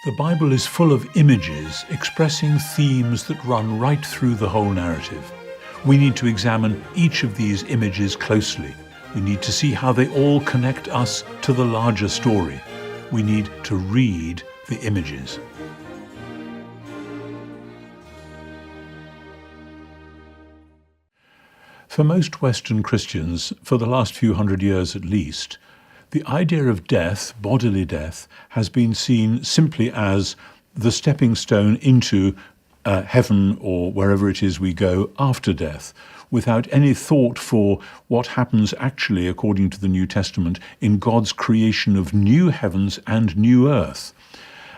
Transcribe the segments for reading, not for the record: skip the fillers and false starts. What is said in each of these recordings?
The Bible is full of images expressing themes that run right through the whole narrative. We need to examine each of these images closely. We need to see how they all connect us to the larger story. We need to read the images. For most Western Christians, for the last few hundred years at least, the idea of death, bodily death, has been seen simply as the stepping stone into heaven or wherever it is we go after death, without any thought for what happens actually, according to the New Testament, in God's creation of new heavens and new earth.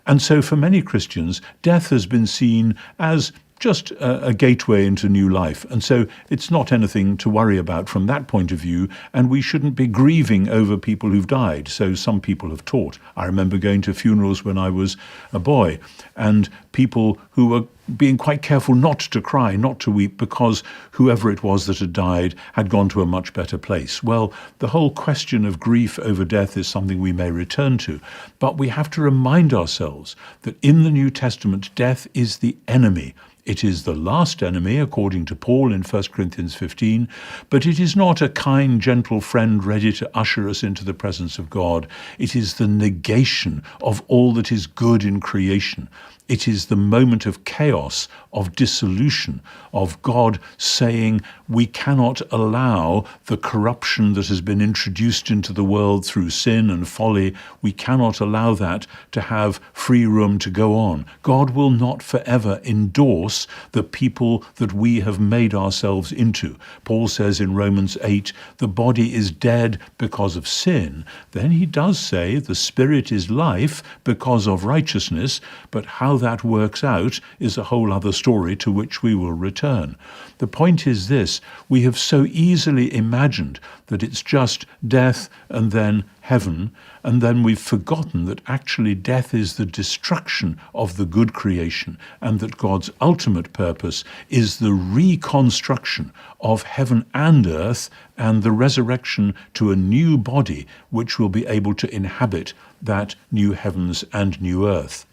And so for many Christians, death has been seen as just a gateway into new life. And so it's not anything to worry about from that point of view, and we shouldn't be grieving over people who've died. So some people have taught. I remember going to funerals when I was a boy, and people who were being quite careful not to cry, not to weep, because whoever it was that had died had gone to a much better place. Well, the whole question of grief over death is something we may return to, but we have to remind ourselves that in the New Testament, death is the enemy. It is the last enemy, according to Paul in 1 Corinthians 15, but it is not a kind, gentle friend ready to usher us into the presence of God. It is the negation of all that is good in creation. It is the moment of chaos, of dissolution, of God saying we cannot allow the corruption that has been introduced into the world through sin and folly. We cannot allow that to have free room to go on. God will not forever endorse the people that we have made ourselves into. Paul says in Romans 8, the body is dead because of sin. Then he does say the spirit is life because of righteousness, but how that works out is a whole other story to which we will return. The point is this: we have so easily imagined that it's just death and then heaven, and then we've forgotten that actually death is the destruction of the good creation, and that God's ultimate purpose is the reconstruction of heaven and earth and the resurrection to a new body which will be able to inhabit that new heavens and new earth.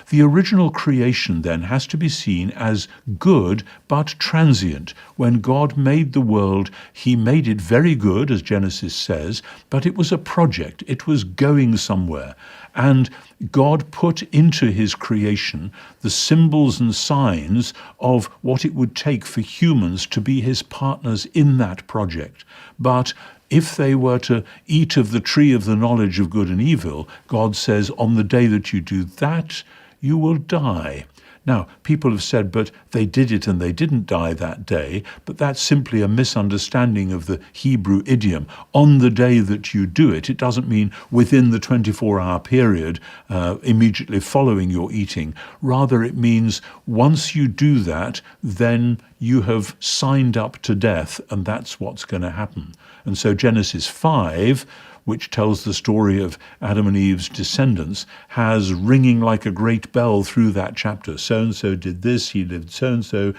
The original creation then has to be seen as good but transient. When God made the world, he made it very good, as Genesis says, but it was a project. It was going somewhere. And God put into his creation the symbols and signs of what it would take for humans to be his partners in that project. But if they were to eat of the tree of the knowledge of good and evil, God says, on the day that you do that, you will die. Now, people have said, but they did it and they didn't die that day, but that's simply a misunderstanding of the Hebrew idiom. On the day that you do it, it doesn't mean within the 24-hour period immediately following your eating. Rather, it means once you do that, then you have signed up to death, and that's what's going to happen. And so Genesis 5, which tells the story of Adam and Eve's descendants, has ringing like a great bell through that chapter. So-and-so did this, he lived so-and-so,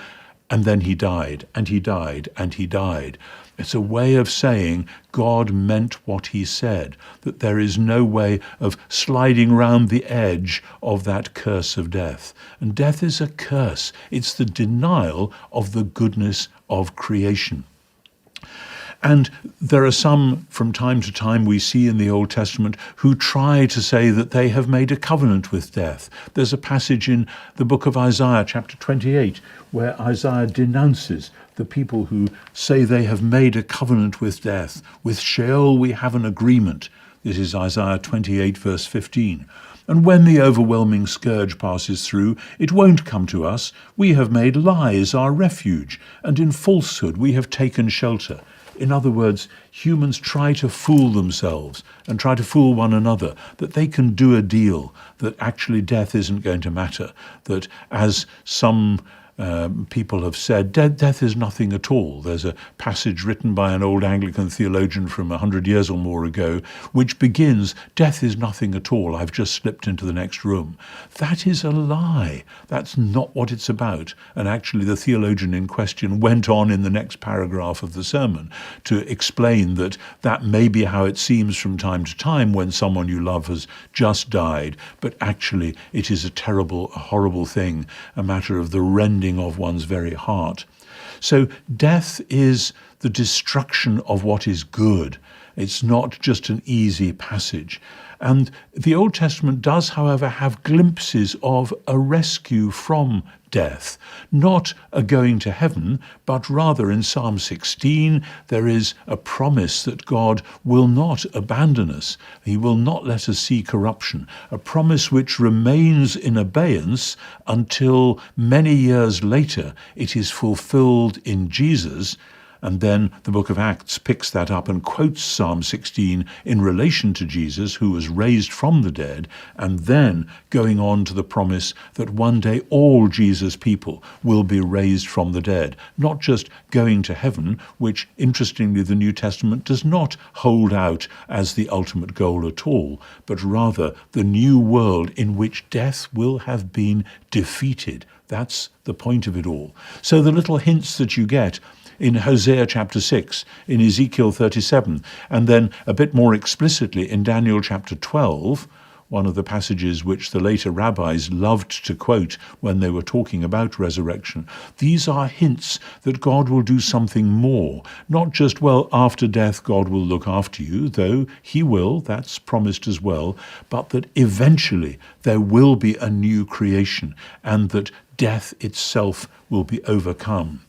and then he died, and he died, and he died. It's a way of saying God meant what he said, that there is no way of sliding round the edge of that curse of death. And death is a curse. It's the denial of the goodness of creation. And there are some, from time to time, we see in the Old Testament who try to say that they have made a covenant with death. There's a passage in the book of Isaiah, chapter 28, where Isaiah denounces the people who say they have made a covenant with death. With Sheol we have an agreement. This is Isaiah 28, verse 15. And when the overwhelming scourge passes through, it won't come to us. We have made lies our refuge, and in falsehood we have taken shelter. In other words, humans try to fool themselves and try to fool one another that they can do a deal, that actually death isn't going to matter, that as some people have said death is nothing at all. There's a passage written by an old Anglican theologian from 100 years or more ago, which begins, "Death is nothing at all. I've just slipped into the next room." That is a lie. That's not what it's about. And actually the theologian in question went on in the next paragraph of the sermon to explain that that may be how it seems from time to time when someone you love has just died, but actually it is a terrible, a horrible thing, a matter of the rending of one's very heart. So death is the destruction of what is good. It's not just an easy passage. And the Old Testament does, however, have glimpses of a rescue from death, not a going to heaven, but rather in Psalm 16 there is a promise that God will not abandon us. He will not let us see corruption, a promise which remains in abeyance until many years later it is fulfilled in Jesus. And then the book of Acts picks that up and quotes Psalm 16 in relation to Jesus, who was raised from the dead, and then going on to the promise that one day all Jesus' people will be raised from the dead, not just going to heaven, which interestingly the New Testament does not hold out as the ultimate goal at all, but rather the new world in which death will have been defeated. That's the point of it all. So the little hints that you get in Hosea chapter 6, in Ezekiel 37, and then a bit more explicitly in Daniel chapter 12, one of the passages which the later rabbis loved to quote when they were talking about resurrection. These are hints that God will do something more, not just, well, after death God will look after you, though he will, that's promised as well, but that eventually there will be a new creation and that death itself will be overcome.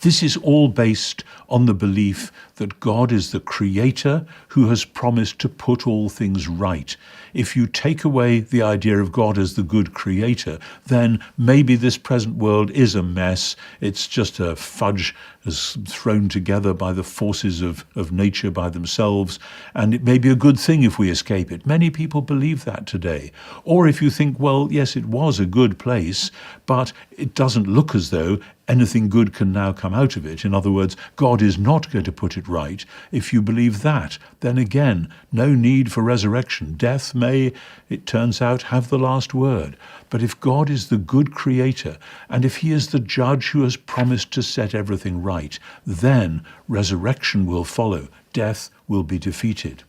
This is all based on the belief that God is the creator who has promised to put all things right. If you take away the idea of God as the good creator, then maybe this present world is a mess. It's just a fudge as thrown together by the forces of nature by themselves, and it may be a good thing if we escape it. Many people believe that today. Or if you think, well, yes, it was a good place, but it doesn't look as though anything good can now come out of it. In other words, God is not going to put it right. If you believe that, then again, no need for resurrection. Death may, it turns out, have the last word. But if God is the good creator, and if he is the judge who has promised to set everything right, then resurrection will follow. Death will be defeated.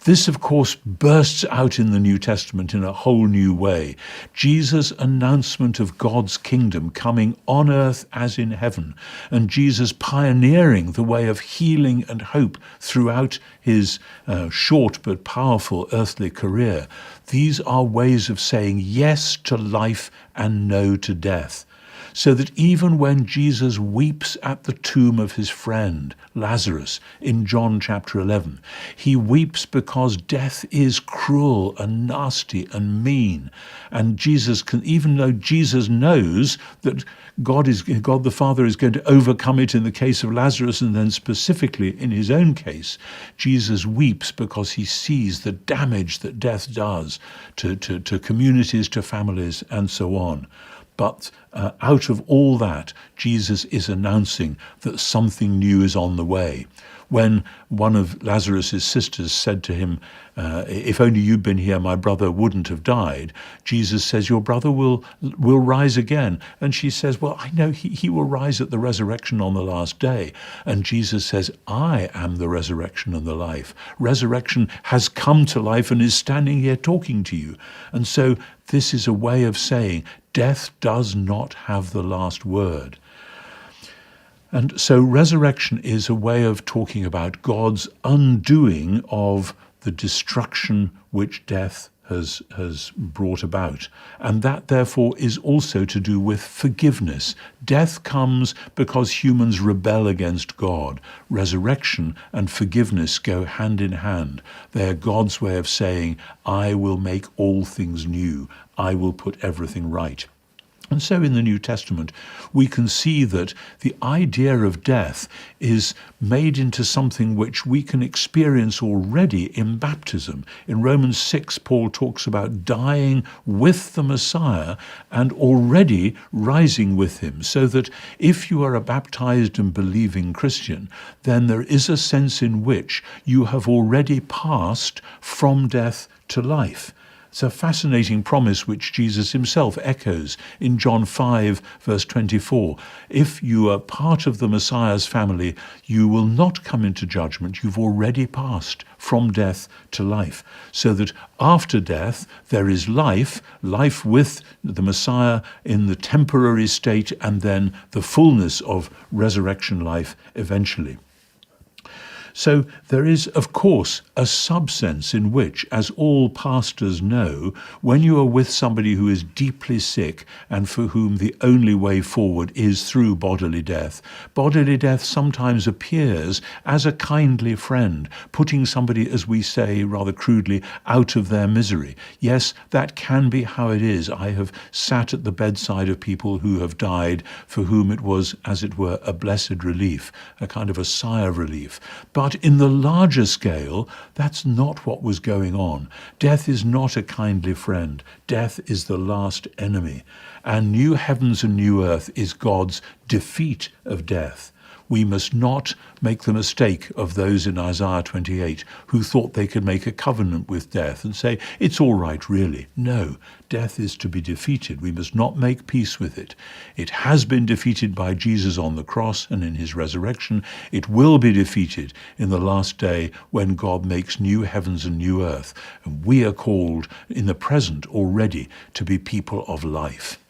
This, of course, bursts out in the New Testament in a whole new way. Jesus' announcement of God's kingdom coming on earth as in heaven, and Jesus pioneering the way of healing and hope throughout his short but powerful earthly career. These are ways of saying yes to life and no to death. So that even when Jesus weeps at the tomb of his friend, Lazarus, in John chapter 11, he weeps because death is cruel and nasty and mean. And Jesus can, even though Jesus knows that God the Father is going to overcome it in the case of Lazarus, and then specifically in his own case, Jesus weeps because he sees the damage that death does to communities, to families, and so on. But out of all that, Jesus is announcing that something new is on the way. When one of Lazarus' sisters said to him, if only you'd been here, my brother wouldn't have died, Jesus says, your brother will rise again. And she says, well, I know he will rise at the resurrection on the last day. And Jesus says, I am the resurrection and the life. Resurrection has come to life and is standing here talking to you. And so this is a way of saying death does not have the last word. And so resurrection is a way of talking about God's undoing of the destruction which death has brought about. And that therefore is also to do with forgiveness. Death comes because humans rebel against God. Resurrection and forgiveness go hand in hand. They are God's way of saying, I will make all things new. I will put everything right. And so in the New Testament, we can see that the idea of death is made into something which we can experience already in baptism. In Romans 6, Paul talks about dying with the Messiah and already rising with him, so that if you are a baptized and believing Christian, then there is a sense in which you have already passed from death to life. It's a fascinating promise which Jesus himself echoes in John 5, verse 24. If you are part of the Messiah's family, you will not come into judgment. You've already passed from death to life. So that after death, there is life with the Messiah in the temporary state, and then the fullness of resurrection life eventually. So there is, of course, a subsense in which, as all pastors know, when you are with somebody who is deeply sick and for whom the only way forward is through bodily death sometimes appears as a kindly friend, putting somebody, as we say rather crudely, out of their misery. Yes, that can be how it is. I have sat at the bedside of people who have died for whom it was, as it were, a blessed relief, a kind of a sigh of relief. But in the larger scale, that's not what was going on. Death is not a kindly friend. Death is the last enemy. And new heavens and new earth is God's defeat of death. We must not make the mistake of those in Isaiah 28 who thought they could make a covenant with death and say, it's all right, really. No, death is to be defeated. We must not make peace with it. It has been defeated by Jesus on the cross and in his resurrection. It will be defeated in the last day when God makes new heavens and new earth. And we are called in the present already to be people of life.